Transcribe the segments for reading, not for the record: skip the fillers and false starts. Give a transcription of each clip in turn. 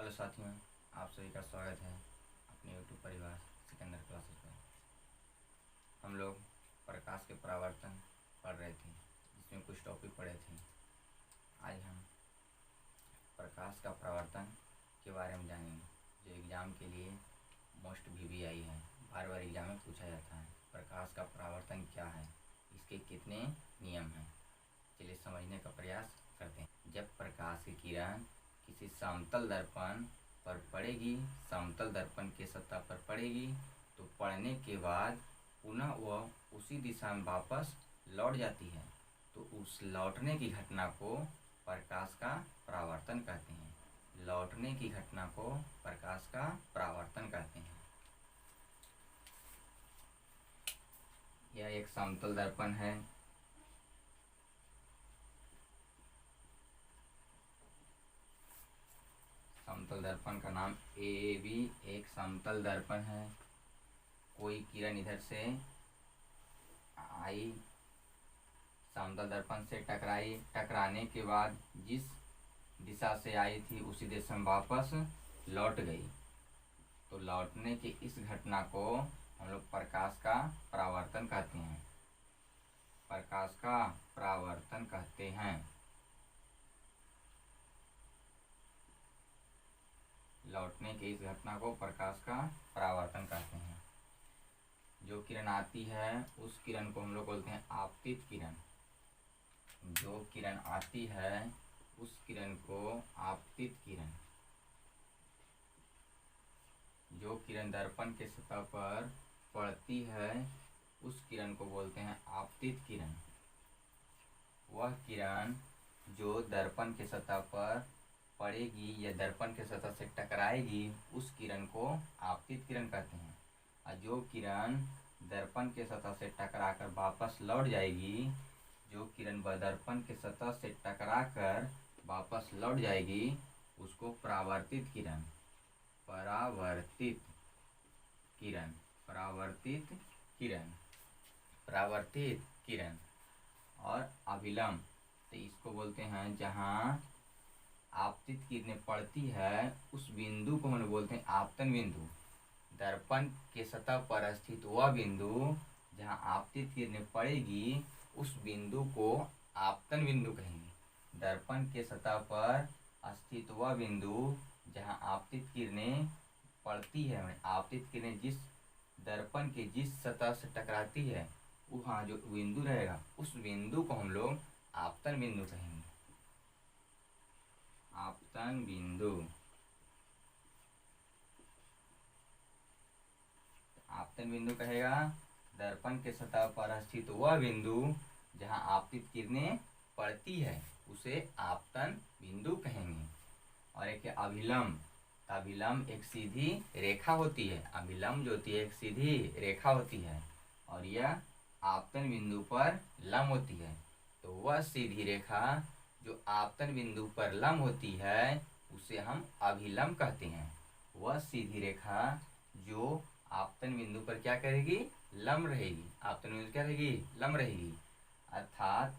Hello साथियों, आप सभी का स्वागत है अपने यूट्यूब परिवार सिकंदर क्लासेस पर। हम लोग प्रकाश के परावर्तन पढ़ रहे थे, जिसमें कुछ टॉपिक पढ़े थे। आज हम प्रकाश का परावर्तन के बारे में जानेंगे, जो एग्ज़ाम के लिए मोस्ट VVI है। बार बार एग्ज़ाम में पूछा जाता है प्रकाश का परावर्तन क्या है, इसके कितने नियम हैं। चलिए समझने का प्रयास करते हैं। जब प्रकाश की किरण किसी समतल दर्पण पर पड़ेगी, समतल दर्पण के सतह पर पड़ेगी, तो पड़ने के बाद पुनः वह उसी दिशा में वापस लौट जाती है। तो उस लौटने की घटना को प्रकाश का परावर्तन कहते हैं। लौटने की घटना को प्रकाश का परावर्तन कहते हैं। यह एक समतल दर्पण है। समतल दर्पण का नाम AB एक समतल दर्पण है। कोई किरण इधर से आई, समतल दर्पण से टकराई, टकराने के बाद जिस दिशा से आई थी उसी दिशा में वापस लौट गई, तो लौटने की इस घटना को हम लोग प्रकाश का परावर्तन कहते हैं। प्रकाश का परावर्तन कहते हैं। लौटने की इस घटना को प्रकाश का परावर्तन कहते हैं। जो किरण आती है उस किरण को हम लोग बोलते हैं आपतित किरण। जो किरण आती है उस किरण को आपतित किरण। जो किरण दर्पण के सतह पर पड़ती है उस किरण को बोलते हैं आपतित किरण। वह किरण जो दर्पण के सतह पर पड़ेगी या दर्पण के सतह से टकराएगी, उस किरण को आपतित किरण कहते हैं। और जो किरण दर्पण के सतह से टकराकर वापस लौट जाएगी, जो किरण दर्पण के सतह से टकराकर वापस लौट जाएगी, उसको परावर्तित किरण, परावर्तित किरण, परावर्तित किरण, परावर्तित किरण। और अभिलंब, तो इसको बोलते हैं जहाँ आपतित किरणें पड़ती है उस बिंदु को हम बोलते हैं आपतन बिंदु। दर्पण के सतह पर स्थित वह बिंदु जहाँ आपतित किरणें पड़ेगी, उस बिंदु को आपतन बिंदु कहेंगे। दर्पण के सतह पर स्थित वह बिंदु जहाँ आपतित किरणें पड़ती है, आपतित किरणें जिस दर्पण के जिस सतह से टकराती है, वहाँ जो बिंदु रहेगा उस बिंदु को हम लोग आपतन बिंदु कहेंगे। आपतन बिंदु। आपतन बिंदु कहेगा दर्पण के सतह पर स्थित वह बिंदु जहाँ आपतित किरणें पड़ती है, उसे आपतन बिंदु कहेंगे। और एक अभिलंब। अभिलंब एक सीधी रेखा होती है। अभिलंब जो होती है एक सीधी रेखा होती है और यह आपतन बिंदु पर लंब होती है। तो वह सीधी रेखा जो आपतन बिंदु पर लंब होती है उसे हम अभिलंब कहते हैं। वह सीधी रेखा जो आपतन बिंदु पर क्या करेगी, लंब रहेगी। आपतन बिंदु क्या रहेगी, लंब रहेगी। अर्थात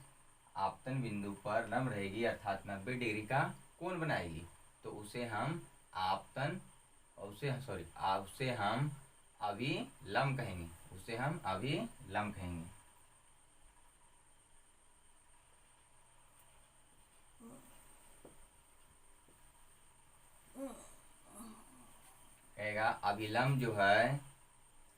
आपतन बिंदु पर लंब रहेगी, अर्थात 90 डिग्री का कोण बनाएगी। तो उसे हम आपतन, उसे हम अभिलंब कहेंगे। उसे हम अभिलंब कहेंगे। कहेगा अभिलंब जो है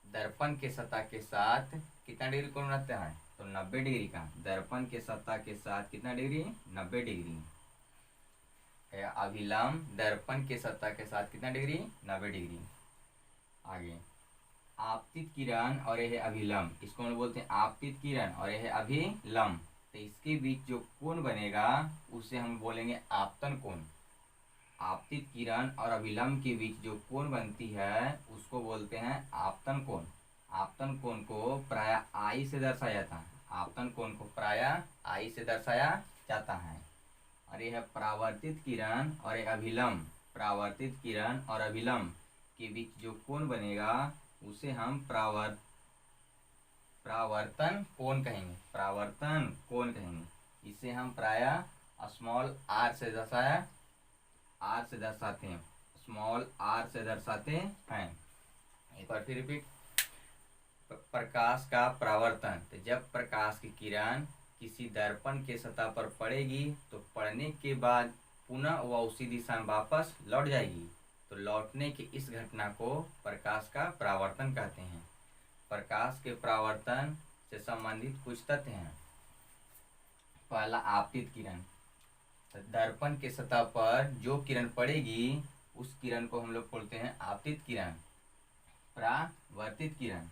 दर्पण के सतह के साथ कितना डिग्री कोण बनाता है, तो 90 डिग्री का। दर्पण के सतह के साथ कितना डिग्री, 90 डिग्री। अभिलंब दर्पण के सतह के साथ कितना डिग्री, 90 डिग्री। आगे आपतित किरण और यह अभिलंब, इसको हम बोलते हैं आपतित किरण और यह अभिलंब। तो इसके बीच जो कोण बनेगा उसे हम बोलेंगे आपतन कोण। आपतित किरण और अभिलंब के बीच जो कोण बनती है उसको बोलते हैं आपतन कोण। आपतन कोण को प्रायः I से दर्शाया जाता है। आपतन कोण को प्रायः I से दर्शाया जाता है। और यह परावर्तित किरण और यह अभिलंब, परावर्तित किरण और अभिलंब के बीच जो कोण बनेगा उसे हम परावर्तन कोण कहेंगे। परावर्तन कोण कहेंगे। इसे हम प्रायः r से दर्शाते हैं। स्मॉल आर से दर्शाते हैं। एक बार फिर रिपीट। प्रकाश का परावर्तन, तो जब प्रकाश की किरण किसी दर्पण के सतह पर पड़ेगी तो पड़ने के बाद पुनः वह उसी दिशा में वापस लौट जाएगी। तो लौटने की इस घटना को प्रकाश का परावर्तन कहते हैं। प्रकाश के परावर्तन से संबंधित कुछ तथ्य हैं। पहला, आपतित किरण। तो दर्पण के सतह पर जो किरण पड़ेगी उस किरण को हम लोग बोलते हैं आपतित किरण। परावर्तित किरण,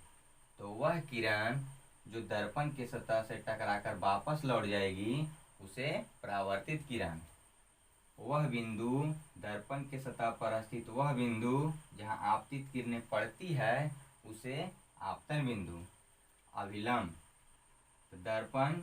तो वह किरण जो दर्पण के सतह से टकराकर वापस लौट जाएगी उसे परावर्तित किरण। वह बिंदु, दर्पण के सतह पर स्थित वह बिंदु जहां आपतित किरणें पड़ती है उसे आपतन बिंदु। अभिलंब, तो दर्पण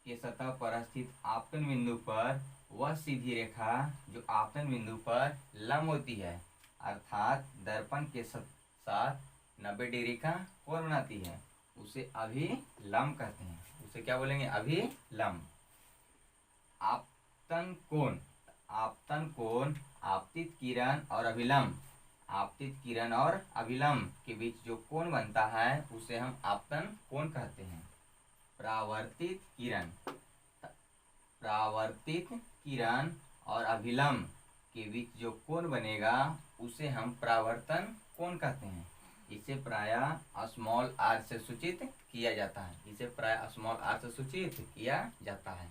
के सतह पर स्थित आपतन बिंदु पर वह सीधी रेखा जो आपतन बिंदु पर लंब होती है, अर्थात दर्पण के साथ 90 डिग्री का कोण बनाती है, उसे अभिलंब कहते हैं। उसे क्या बोलेंगे? अभिलंब। आपतन कोण, आपतन कोण आपतित किरण और अभिलंब, आपतित किरण और अभिलंब के बीच जो कोण बनता है उसे हम आपतन कोण कहते हैं। परावर्तित किरण, परावर्तित किरण और अभिलंब के बीच जो कोण बनेगा उसे हम परावर्तन कोण कहते हैं। इसे प्रायः स्मॉल आर से सूचित किया जाता है। इसे प्रायः स्मॉल आर से सूचित किया जाता है।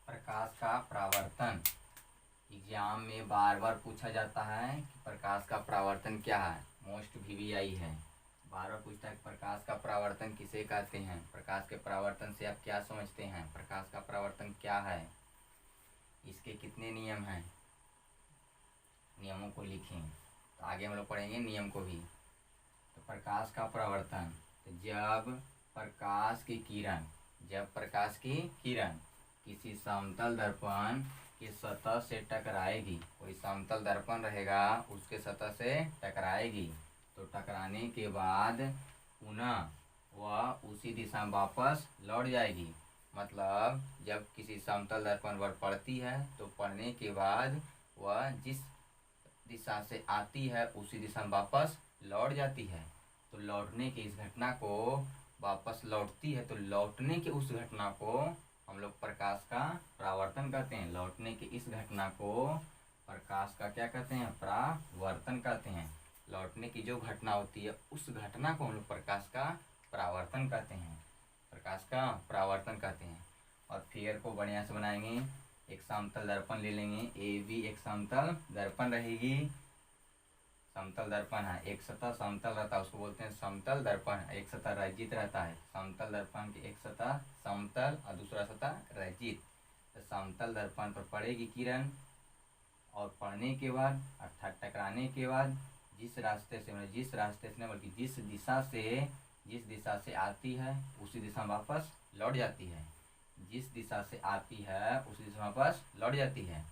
प्रकाश का परावर्तन, एग्जाम में बार बार पूछा जाता है कि प्रकाश का परावर्तन क्या है। मोस्ट वीवीआई है, बार बार पूछता है प्रकाश का परावर्तन किसे कहते हैं, प्रकाश के परावर्तन से आप क्या समझते हैं, प्रकाश का परावर्तन क्या है, इसके कितने नियम हैं, नियमों को लिखें। तो आगे हम लोग पढ़ेंगे नियम को भी। तो प्रकाश का परावर्तन, तो जब प्रकाश की किरण, जब प्रकाश की किरण किसी समतल दर्पण की सतह से टकराएगी, कोई समतल दर्पण रहेगा उसके सतह से टकराएगी, तो टकराने के बाद पुनः वह उसी दिशा में वापस लौट जाएगी। मतलब जब किसी समतल दर्पण पर पड़ती है तो पड़ने के बाद वह जिस दिशा से आती है उसी दिशा में वापस लौट जाती है। तो लौटने की इस घटना को, वापस लौटती है तो लौटने की उस घटना को हम लोग प्रकाश का परावर्तन कहते हैं। लौटने की इस घटना को प्रकाश का क्या कहते हैं? परावर्तन कहते हैं। लौटने की जो घटना होती है उस घटना को हम लोग प्रकाश का परावर्तन कहते हैं, प्रकाश का परावर्तन कहते हैं। और फिगर को बढ़िया से बनाएंगे। एक समतल दर्पण ले लेंगे, ए बी एक समतल दर्पण रहेगी, समतल दर्पण है, एक सतह समतल रहता है उसको बोलते हैं समतल दर्पण, एक सतह रजित रहता है। समतल दर्पण की एक सतह समतल और दूसरा सतह रजित। तो समतल दर्पण पर पड़ेगी किरण और पड़ने के बाद अर्थात टकराने के बाद जिस रास्ते से नहीं बल्कि जिस दिशा से आती है उसी दिशा में वापस लौट जाती है, जिस दिशा से आती है उसी दिशा में वापस लौट जाती है।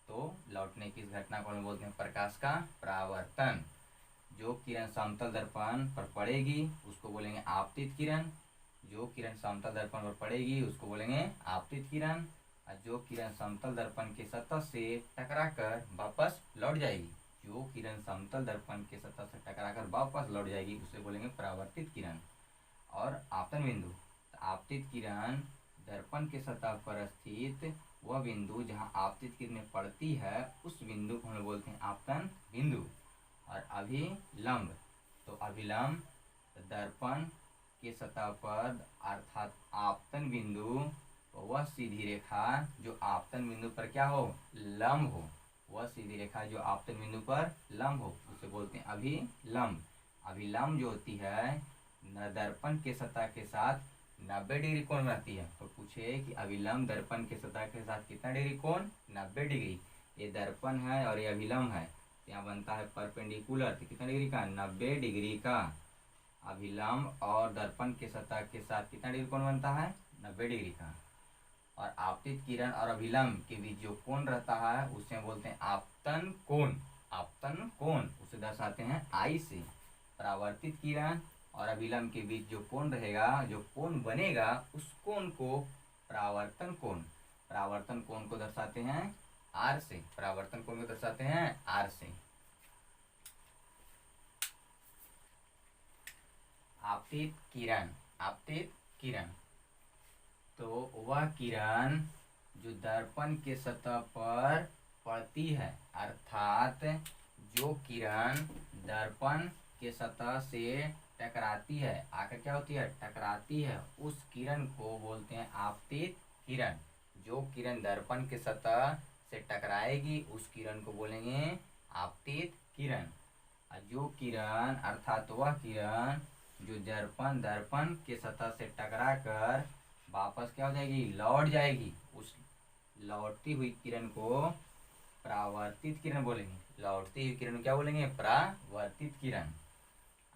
तो लौटने की इस घटना को हम बोलते हैं प्रकाश का परावर्तन। जो किरण समतल दर्पण पर पड़ेगी उसको बोलेंगे आपतित किरण, जो किरण समतल दर्पण पर पड़ेगी उसको बोलेंगे आपतित किरण, और जो किरण समतल दर्पण के सतह से टकराकर वापस लौट जाएगी, जो किरण समतल दर्पण के सतह से टकराकर वापस लौट जाएगी उसे बोलेंगे परावर्तित किरण। और आपतन बिंदु, आपतित किरण दर्पण के सतह पर स्थित वह बिंदु जहां आपतित किरणें पड़ती है उस बिंदु को हम बोलते हैं आपतन बिंदु। और अभिलंब, तो अभिलंब दर्पण के सतह पर अर्थात आपतन बिंदु, वह सीधी रेखा जो आपतन बिंदु पर क्या हो? लंब हो, वह सीधी रेखा जो आपतन बिंदु पर लंब हो उसे बोलते हैं अभिलंब। अभिलंब जो होती है दर्पण के सतह के साथ 90 डिग्री कोण बनाती है। तो पूछे कि अभिलंब दर्पण के सतह के साथ कितना डिग्री कोण? 90 डिग्री। ये दर्पण है और ये अभिलंब है, यहाँ बनता है परपेंडिकुलर, तो कितना डिग्री का? 90 डिग्री का। अभिलंब और दर्पण के सतह के साथ कितना डिग्री कोण बनता है? 90 डिग्री का। और आपतित किरण और अभिलंब के बीच जो कोण रहता है उसे बोलते हैं आपतन कोण। आपतन कोण उसे दर्शाते हैं आई से। परावर्तित किरण और अभिलंब के बीच जो कोण रहेगा, जो कोण बनेगा उस कोण को परावर्तन कोण। परावर्तन कोण को दर्शाते हैं आर से। परावर्तन कोण को दर्शाते हैं आर से। आपतित किरण। आपतित किरण तो वह किरण जो दर्पण के सतह पर पड़ती है, अर्थात जो किरण दर्पण के सतह से टकराती है, आकर क्या होती है, टकराती है, उस किरण को बोलते हैं आपतित किरण। जो किरण दर्पण के सतह से टकराएगी उस किरण को बोलेंगे आपतित किरण। और जो किरण अर्थात वह किरण जो दर्पण के सतह से टकरा कर वापस क्या हो जाएगी, लौट जाएगी, उस लौटती हुई किरण को परावर्तित किरण बोलेंगे। लौटती हुई किरण क्या बोलेंगे, परावर्तित किरण।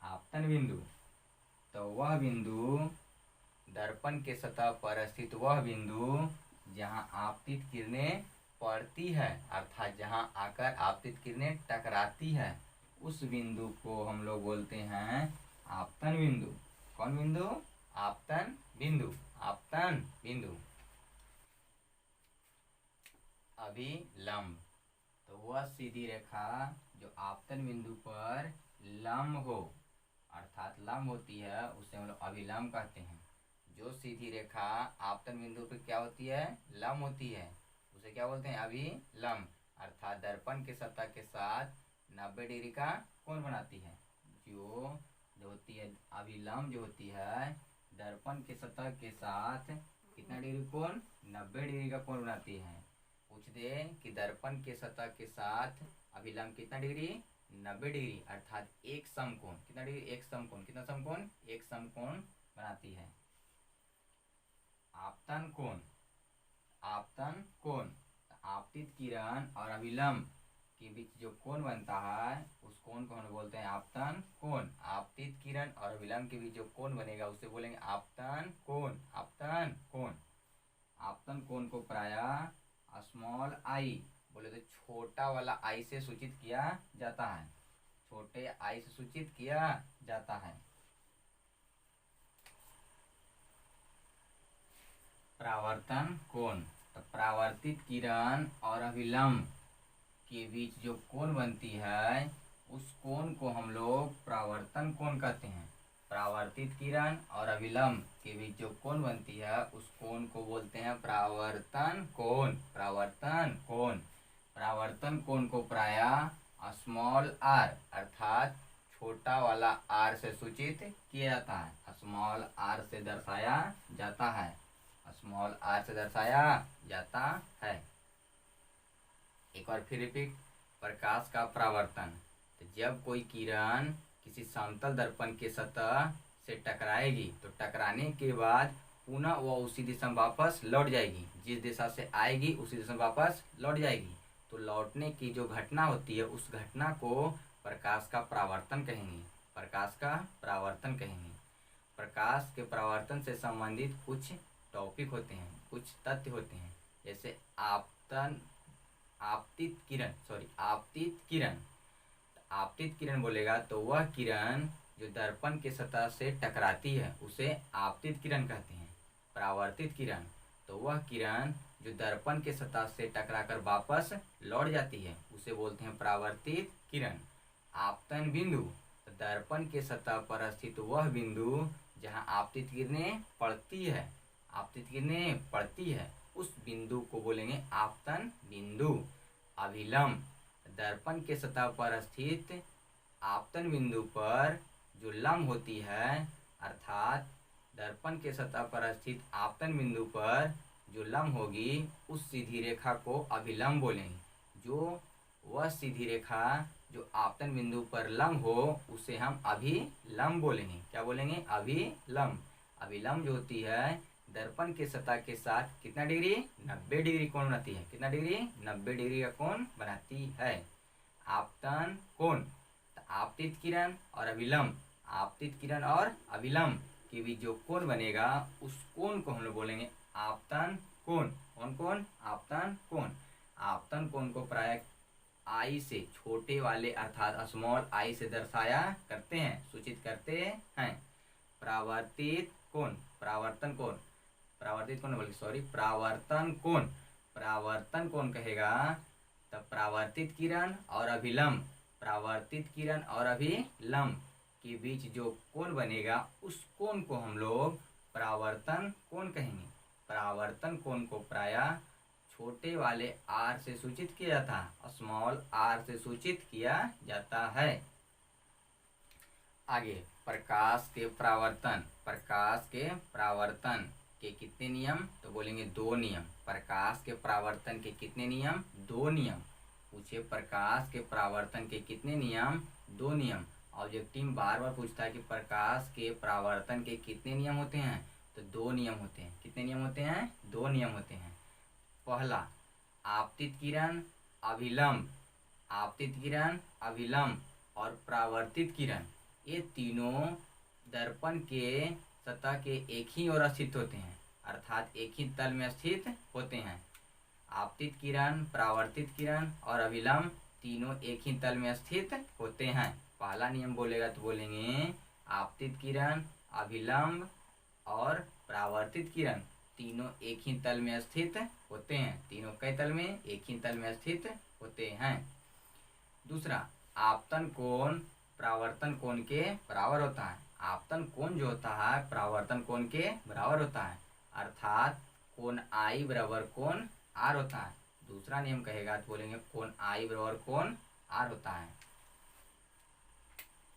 आपतन बिंदु तो वह बिंदु दर्पण के सतह पर स्थित वह बिंदु जहां आपतित किरणें पड़ती है, अर्थात जहां आकर आपतित किरणें टकराती है, उस बिंदु को हम लोग बोलते हैं आपतन बिंदु। कौन बिंदु, आपतन बिंदु। आपतन बिंदु। अभिलंब तो वह सीधी रेखा जो आपतन बिंदु पर लंब हो, अर्थात लंब होती है, उसे हम लोग अभिलंब कहते हैं। जो सीधी रेखा आपतन बिंदु पर क्या होती है, लंब होती है, उसे क्या बोलते हैं, अभिलंब। अर्थात दर्पण के सतह के साथ 90 डिग्री का कोण बनाती है। जो होती है अभिलंब, जो होती है दर्पण के सतह के साथ कितना डिग्री कोण, 90 डिग्री का कोण बनाती है। पूछ दे कि दर्पण के सतह के साथ अभिलंब कितना डिग्री, 90 डिग्री, अर्थात एक समकोण। कितना डिग्री, एक समकोण। कितना समकोण, एक समकोण बनाती है। आपतन कोण। आपतन कोण आपतित किरण और अभिलंब के बीच जो कोण बनता है उस कोण को हम बोलते हैं आपतन कोण। आपतित किरण और अभिलंब के बीच जो कोण बनेगा उसे बोलेंगे आपतन कोण। आपतन कोण। आपतन कोण को प्रायः स्मॉल आई बोले तो छोटा वाला आई से सूचित किया जाता है। छोटे आई से सूचित किया जाता है। परावर्तन कोण तो परावर्तित किरण और अभिलंब के बीच जो कोण बनती है उस कोण को हम लोग परावर्तन कोण कहते हैं। परावर्तित किरण और अभिलंब के बीच जो कोण बनती है उस कोण को बोलते हैं परावर्तन कोण। परावर्तन कोण। परावर्तन कोण को प्रायः स्मॉल आर अर्थात छोटा वाला आर से सूचित किया जाता है। स्मॉल आर से दर्शाया जाता है। स्मॉल आर से दर्शाया जाता है। एक बार फिर रिपीट। प्रकाश का परावर्तन तो जब कोई किरण किसी समतल दर्पण के सतह से टकराएगी तो टकराने के बाद पुनः वह उसी दिशा में वापस लौट जाएगी। जिस दिशा से आएगी उसी दिशा में वापस लौट जाएगी। तो लौटने की जो घटना होती है उस घटना को प्रकाश का परावर्तन कहेंगे। प्रकाश का परावर्तन कहेंगे। प्रकाश के परावर्तन से संबंधित कुछ टॉपिक होते हैं, कुछ तथ्य होते हैं, जैसे आपतित किरण। आपतित किरण बोलेगा तो वह किरण जो दर्पण के सतह से टकराती है उसे आपतित किरण कहते हैं। परावर्तित किरण तो वह किरण जो दर्पण के सतह से टकराकर वापस लौट जाती है उसे बोलते हैं परावर्तित किरण। आपतन बिंदु तो दर्पण के सतह पर स्थित वह बिंदु जहां आपतित किरणें पड़ती है, आपतित किरणें पड़ती है, उस बिंदु को बोलेंगे आपतन बिंदु। अभिलंब दर्पण के सतह पर स्थित आपतन बिंदु पर जो लंब होती है, अर्थात दर्पण के सतह पर स्थित आपतन बिंदु पर जो लंब होगी उस सीधी रेखा को अभिलंब बोलेंगे। जो वह सीधी रेखा जो आपतन बिंदु पर लंब हो उसे हम अभिलंब बोलेंगे। क्या बोलेंगे, अभिलंब। अभिलंब जो होती है दर्पण के सतह के साथ कितना डिग्री, 90 डिग्री कोण बनाती है। कितना डिग्री, 90 डिग्री का कोण बनाती है। आपतन कोण तो आपतित किरण और अभिलंब, आपतित किरण और अभिलंब के बीच जो कोण बनेगा उस कोण को हम लोग बोलेंगे आपतन कोण। कौन कोण, आपतन कोण। आपतन कोण को प्राय आई से, छोटे वाले अर्थात स्मॉल आई से दर्शाया करते हैं, सूचित करते हैं। परावर्तित कोण, परावर्तन कोण। परावर्तित कोण बल्कि सॉरी परावर्तन कोण, परावर्तन कोण कहेगा तब परावर्तित किरण और अभिलंब, परावर्तित किरण और अभिलंब के बीच जो कोण बनेगा उस कोण को हम लोग परावर्तन कोण कहेंगे। परावर्तन कोण को प्रायः छोटे वाले r से सूचित किया जाता है, स्मॉल r से सूचित किया जाता है। आगे प्रकाश के परावर्तन, प्रकाश के परावर्तन के कितने नियम, तो बोलेंगे 2 नियम। प्रकाश के परावर्तन के कितने नियम, 2 नियम। पूछे प्रकाश के परावर्तन के कितने नियम, 2 नियम। ऑब्जेक्टिव बार बार पूछता है कि प्रकाश के परावर्तन के कितने नियम होते हैं, तो 2 नियम होते हैं। कितने नियम होते हैं, 2 नियम होते हैं। पहला आपतित किरण अभिलंब, आपतित किरण अभिलंब और परावर्तित किरण, ये तीनों दर्पण के सतह के एक ही ओर स्थित होते हैं, अर्थात एक ही तल में स्थित होते हैं। आपतित किरण, परावर्तित किरण और अभिलंब तीनों एक ही तल में स्थित होते हैं। पहला नियम बोलेगा तो बोलेंगे आपतित किरण, अभिलंब और परावर्तित किरण तीनों एक ही तल में स्थित होते हैं। तीनों कई तल में, एक ही तल में स्थित होते हैं। दूसरा आपतन कोण परावर्तन कोण के बराबर होता है। आपतन कोण जो होता है परावर्तन कोण के बराबर होता है, अर्थात कोण आई बराबर कोण आर होता है। दूसरा नियम कहेगा तो बोलेंगे कोण आई बराबर कोण आर होता है।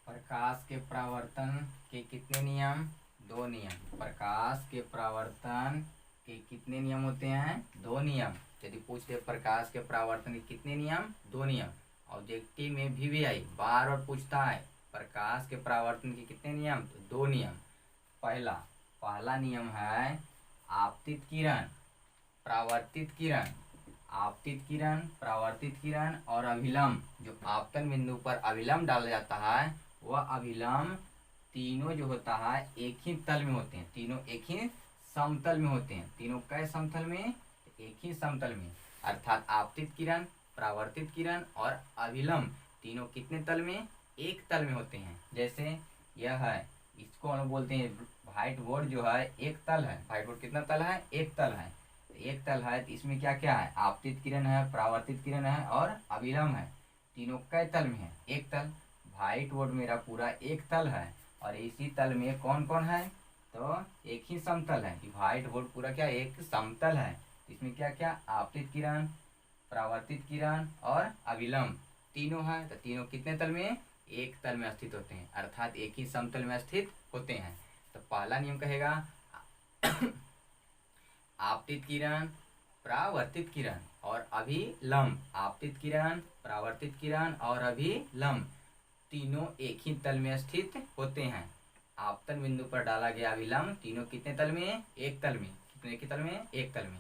प्रकाश के परावर्तन के कितने नियम, 2 नियम। प्रकाश के परावर्तन के कितने नियम होते हैं, 2 नियम। यदि पूछ ले प्रकाश के परावर्तन के कितने नियम, 2 नियम। ऑब्जेक्टिव में भी आई बार बार पूछता है प्रकाश के परावर्तन के कितने नियम, तो 2 नियम। पहला नियम है आपतित किरण, परावर्तित किरण, आपतित किरण, परावर्तित किरण और अभिलंब। जो आपतन बिंदु पर अभिलंब डाला जाता है वह अभिलंब तीनों जो होता है एक ही तल में होते हैं, तीनों एक ही समतल में होते हैं। तीनों कै समतल में, एक ही समतल में, अर्थात आपतित किरण, परावर्तित किरण और अभिलंब तीनों कितने तल में, एक तल में होते हैं। जैसे यह है, इसको हम बोलते हैं व्हाइट बोर्ड जो है एक तल है। व्हाइट बोर्ड कितना तल है, एक तल है। एक तल है तो इसमें क्या क्या है, आपतित किरण है, परावर्तित किरण है और अभिलंब है। तीनों कै तल में है, एक तल। व्हाइट बोर्ड मेरा पूरा एक तल है और इसी तल में कौन कौन है, तो एक ही समतल है। व्हाइट बोर्ड पूरा क्या एक समतल है। इसमें क्या क्या, आपतित किरण, परावर्तित किरण और अभिलंब तीनों है। तो तीनों कितने तल में, एक तल में स्थित होते हैं, अर्थात एक ही समतल में स्थित होते हैं। तो पहला नियम कहेगा आपतित किरण, परावर्तित किरण और अभिलंब, आपतित किरण, परावर्तित किरण और अभिलंब तीनों एक ही तल में स्थित होते हैं। आपतन बिंदु पर डाला गया अभिलंब तीनों कितने तल में, एक तल में। कितने के तल में, एक तल में।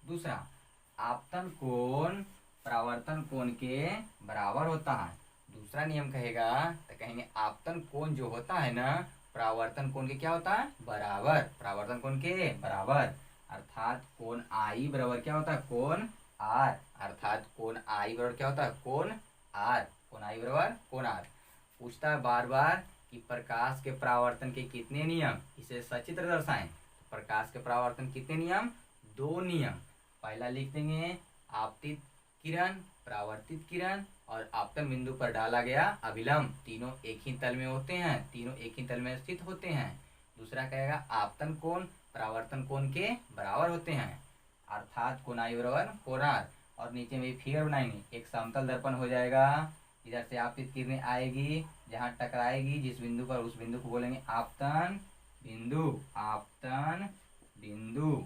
दूसरा आपतन कोण परावर्तन कोण के बराबर होता है। दूसरा नियम कहेगा तो कहेंगे आपतन कोण जो होता है ना परावर्तन कोण के क्या होता है, बराबर। परावर्तन कोण के बराबर, अर्थात कोण आई बराबर क्या होता है, कोण आर। अर्थात कोण आई बराबर क्या होता है, कोण आर। कोण आई बराबर कोण आर। पूछता है बार बार कि प्रकाश के परावर्तन के कितने नियम, इसे सचित्र दर्शाएं। प्रकाश के परावर्तन कितने नियम, 2 नियम। पहला लिख देंगे आपतित किरण, परावर्तित किरण और आपतन बिंदु पर डाला गया अभिलंब तीनों एक ही तल में होते हैं, तीनों एक ही तल में स्थित होते हैं। दूसरा कहेगा आपतन कोण परावर्तन कोण के बराबर होते हैं, अर्थात कोण आई बराबर कोण आर। और नीचे में फिगर बनाएंगे, एक समतल दर्पण हो जाएगा। इधर से आपतित किरणें आएगी, जहाँ टकराएगी जिस बिंदु पर उस बिंदु को बोलेंगे आपतन बिंदु, आपतन बिंदु,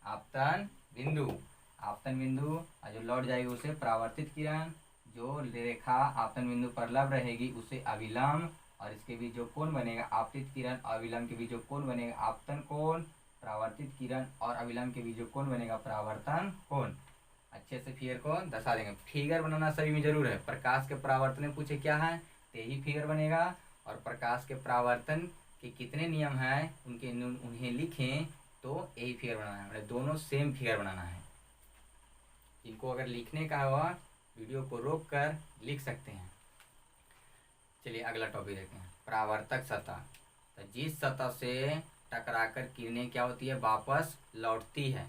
आपतन बिंदु, आपतन बिंदु। और जो लौट जाएगी उसे परावर्तित किरण। जो रेखा आपतन बिंदु पर लग रहेगी उसे अभिलंब। और इसके बीच जो कोण बनेगा आपतित किरण और अभिलंब के बीच जो कोण बनेगा आपतन कोण। परावर्तित किरण और अभिलंब के बीच जो कोण बनेगा परावर्तन कोण। अच्छे से फिगर को दर्शा देंगे। फिगर बनाना सभी में जरूर है। प्रकाश के परावर्तन में पूछे क्या है तो यही फिगर बनेगा। और प्रकाश के परावर्तन के कितने नियम हैं उनके उन्हें लिखें तो यही फिगर बनाना है, मतलब दोनों सेम फिगर बनाना है। इनको अगर लिखने का हुआ वीडियो को रोक कर लिख सकते हैं। चलिए अगला टॉपिक देखते हैं, परावर्तक सतह। तो जिस सतह से टकराकर किरणें क्या होती है, वापस लौटती है।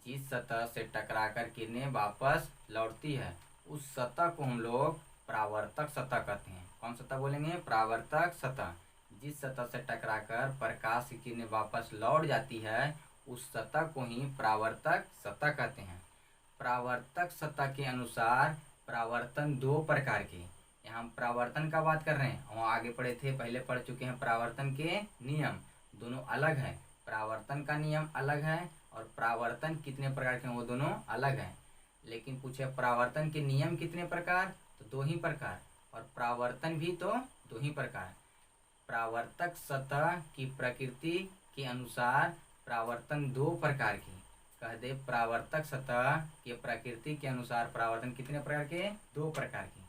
जिस सतह से टकराकर किरणें वापस लौटती है उस सतह को हम लोग परावर्तक सतह कहते हैं। कौन सतह बोलेंगे, परावर्तक सतह। जिस सतह से टकराकर प्रकाश की किरणें वापस लौट जाती है उस सतह को ही परावर्तक सतह कहते हैं। परावर्तक सतह के अनुसार परावर्तन दो प्रकार के, यहाँ हम परावर्तन का बात कर रहे हैं, हम आगे पढ़े थे, पहले पढ़ चुके हैं परावर्तन के नियम, दोनों अलग है। परावर्तन का नियम अलग है और परावर्तन कितने प्रकार के हैं वो दोनों अलग है। लेकिन पूछे परावर्तन के नियम कितने प्रकार, तो दो ही प्रकार, और परावर्तन भी तो दो ही प्रकार। परावर्तक सतह की प्रकृति के अनुसार परावर्तन दो प्रकार की, कह दे परावर्तक सतह के प्रकृति के अनुसार परावर्तन कितने प्रकार के, दो प्रकार के।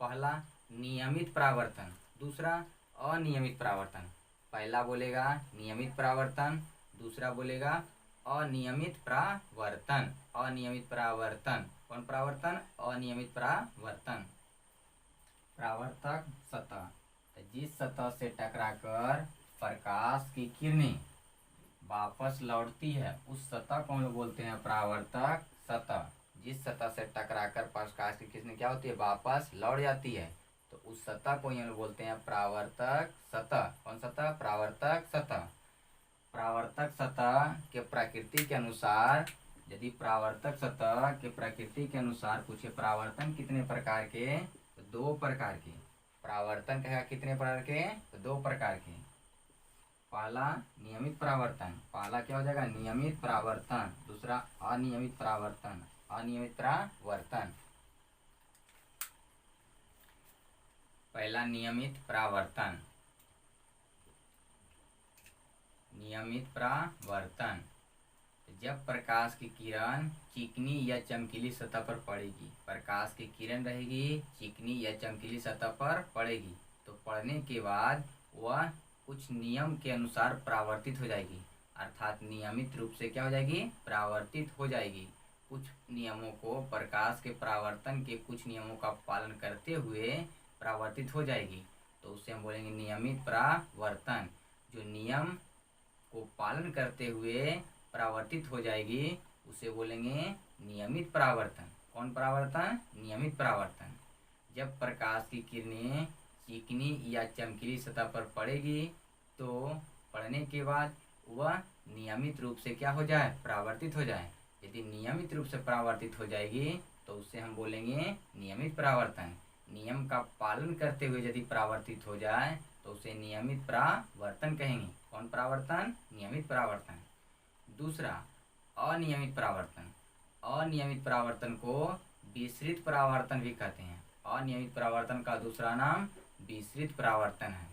पहला नियमित परावर्तन, दूसरा अनियमित परावर्तन। पहला बोलेगा नियमित परावर्तन, दूसरा बोलेगा अनियमित परावर्तन। अनियमित परावर्तन, कौन परावर्तन, अनियमित परावर्तन। परावर्तक सतह, जिस सतह से टकराकर प्रकाश की किरणें वापस लौटती है उस सतह को हम लोग बोलते हैं परावर्तक सतह। जिस सतह से टकराकर प्रकाश की किरणें क्या होती है, वापस लौट जाती है, तो उस सतह को हम लोग बोलते हैं परावर्तक सतह। कौन सतह, परावर्तक सतह। परावर्तक सतह के प्रकृति के अनुसार, यदि परावर्तक सतह के प्रकृति के अनुसार पूछे परावर्तन कितने प्रकार के, तो दो प्रकार के। परावर्तन कहेगा कितने प्रकार के, तो दो प्रकार के। पहला नियमित परावर्तन, पहला क्या हो जाएगा, नियमित परावर्तन, दूसरा अनियमित परावर्तन। अनियमित परावर्तन, पहला नियमित परावर्तन। नियमित परावर्तन, जब प्रकाश की किरण चिकनी या चमकीली सतह पर पड़ेगी, प्रकाश की किरण रहेगी चिकनी या चमकीली सतह पर पड़ेगी, तो पड़ने के बाद वह कुछ नियम के अनुसार परावर्तित हो जाएगी, अर्थात नियमित रूप से क्या हो जाएगी, परावर्तित हो जाएगी। कुछ नियमों को, प्रकाश के परावर्तन के कुछ नियमों का पालन करते हुए परावर्तित हो जाएगी, तो उससे हम बोलेंगे नियमित परावर्तन। जो नियम को पालन करते हुए परावर्तित हो जाएगी उसे बोलेंगे नियमित परावर्तन। कौन परावर्तन, नियमित परावर्तन। जब प्रकाश की किरणें चिकनी या चमकीली सतह पर पड़ेगी तो पड़ने के बाद वह नियमित रूप से क्या हो जाए, परावर्तित हो जाए। यदि नियमित रूप से परावर्तित हो जाएगी तो उससे हम बोलेंगे नियमित परावर्तन। नियम का पालन करते हुए यदि परावर्तित हो जाए तो उसे नियमित परावर्तन कहेंगे। कौन परावर्तन, नियमित परावर्तन। दूसरा अनियमित परावर्तन। अनियमित परावर्तन को विसरित परावर्तन भी कहते हैं। अनियमित परावर्तन का दूसरा नाम विसरित परावर्तन है।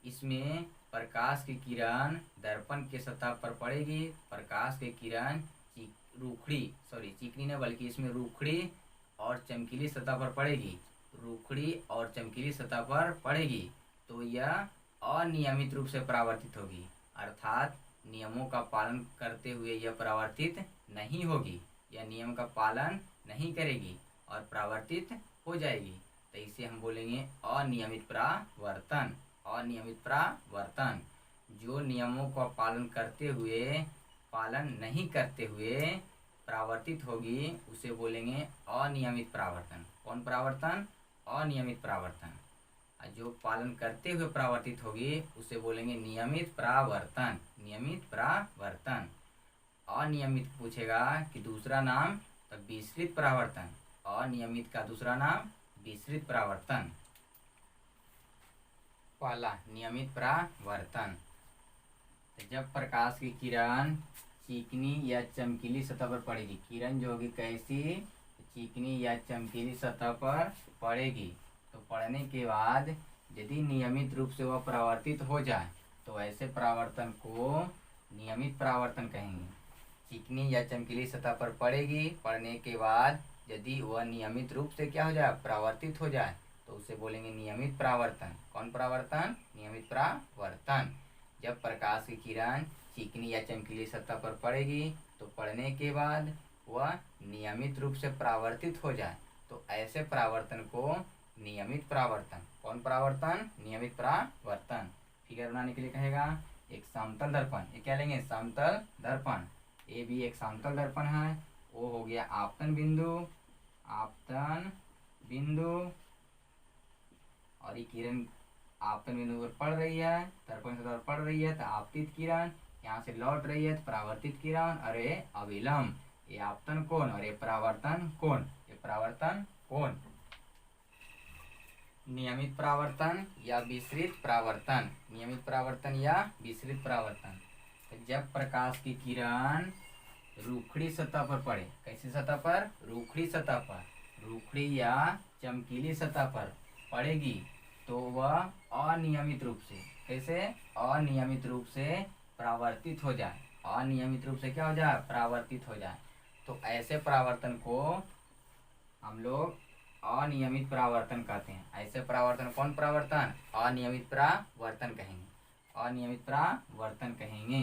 इसमें प्रकाश की किरण दर्पण के सतह पर पड़ेगी, प्रकाश की किरण चिकनी नहीं बल्कि इसमें रूखड़ी और चमकीली सतह पर पड़ेगी, रूखड़ी और चमकीली सतह पर पड़ेगी, तो यह अनियमित रूप से परावर्तित होगी, अर्थात नियमों का पालन करते हुए यह परावर्तित नहीं होगी, यह नियम का पालन नहीं करेगी और परावर्तित हो जाएगी, तो इसे हम बोलेंगे अनियमित परावर्तन। अनियमित परावर्तन, जो नियमों का पालन नहीं करते हुए परावर्तित होगी उसे बोलेंगे अनियमित परावर्तन। कौन परावर्तन, अनियमित परावर्तन। जो पालन करते हुए परावर्तित होगी उसे बोलेंगे नियमित परावर्तन। नियमित परावर्तन। अनियमित पूछेगा कि दूसरा नाम, तो विसरित परावर्तन। अनियमित का दूसरा नाम विसरित परावर्तन। पहला नियमित परावर्तन, जब प्रकाश की किरण चिकनी या चमकीली सतह पर पड़ेगी, किरण जो होगी कैसी, चिकनी या चमकीली सतह पर पड़ेगी, तो पड़ने के बाद यदि नियमित रूप से वह परावर्तित हो जाए तो ऐसे परावर्तन को नियमित परावर्तन कहेंगे। चिकनी या चमकीली सतह पर पड़ेगी, पड़ने के बाद यदि वह नियमित रूप से क्या हो जाए, परावर्तित हो जाए, तो उसे बोलेंगे नियमित परावर्तन। कौन परावर्तन, नियमित परावर्तन। जब प्रकाश की किरण चिकनी या चमकीली सतह पर पड़ेगी तो पड़ने के बाद वह नियमित रूप से परावर्तित हो जाए, तो ऐसे परावर्तन को नियमित परावर्तन। कौन परावर्तन, नियमित परावर्तन। फिगर बनाने के लिए कहेगा एक समतल दर्पण, ये क्या लेंगे, समतल दर्पण। ए भी एक समतल दर्पण है। ओ हो गया आपतन बिंदु, आपतन बिंदु, और ये किरण आपतन बिंदु पर पड़ रही है, दर्पण सतह पर पड़ रही है तो आपतित किरण, यहाँ से लौट रही है तो परावर्तित किरण, अरे अविलंब, ये आपतन कोण और ये परावर्तन कोण, ये परावर्तन कोण। नियमित परावर्तन या विसरित परावर्तन, नियमित परावर्तन या विसरित परावर्तन। तो जब प्रकाश की किरण रूखड़ी सतह पर पड़े, कैसी सतह पर, रूखड़ी सतह पर, रूखड़ी या चमकीली सतह पर पड़ेगी तो वह अनियमित रूप से, कैसे, अनियमित रूप से परावर्तित हो जाए, अनियमित रूप से क्या हो जाए, परावर्तित हो जाए। तो ऐसे परावर्तन को हम लोग अनियमित परावर्तन कहते हैं। ऐसे परावर्तन, कौन परावर्तन, अनियमित परावर्तन कहेंगे, अनियमित परावर्तन कहेंगे।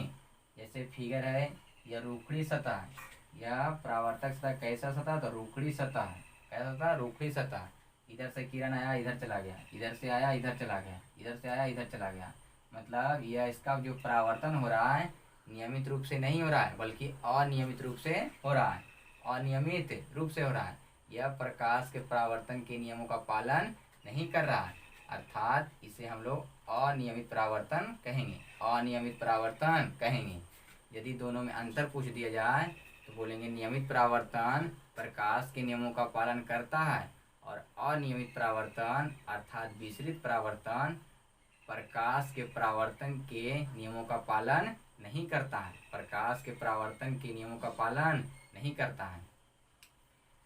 जैसे फिगर है, यह रूखड़ी सतह है, यह परावर्तक सतह कैसा सतह, तो रूखड़ी सतह है, कैसा सतह, रूखड़ी सतह। इधर से किरण आया इधर चला गया, इधर से आया इधर चला गया, इधर से आया इधर चला गया, मतलब यह इसका जो परावर्तन हो रहा है नियमित रूप से नहीं हो रहा है बल्कि अनियमित रूप से हो रहा है, अनियमित रूप से हो रहा है। यह प्रकाश के परावर्तन के नियमों का पालन नहीं कर रहा है, अर्थात इसे हम लोग अनियमित परावर्तन कहेंगे, अनियमित परावर्तन कहेंगे। यदि दोनों में अंतर पूछ दिया जाए तो बोलेंगे नियमित परावर्तन प्रकाश के नियमों का पालन करता है और अनियमित परावर्तन अर्थात विसरित परावर्तन प्रकाश के परावर्तन के नियमों का पालन नहीं करता है, प्रकाश के परावर्तन के नियमों का पालन नहीं करता है,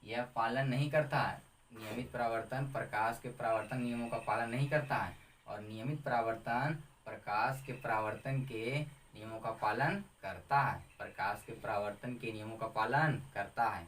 यह पालन नहीं करता है। नियमित परावर्तन प्रकाश के परावर्तन नियमों का पालन नहीं करता है और नियमित परावर्तन प्रकाश के परावर्तन के नियमों का पालन करता है, प्रकाश के परावर्तन के नियमों का पालन करता है।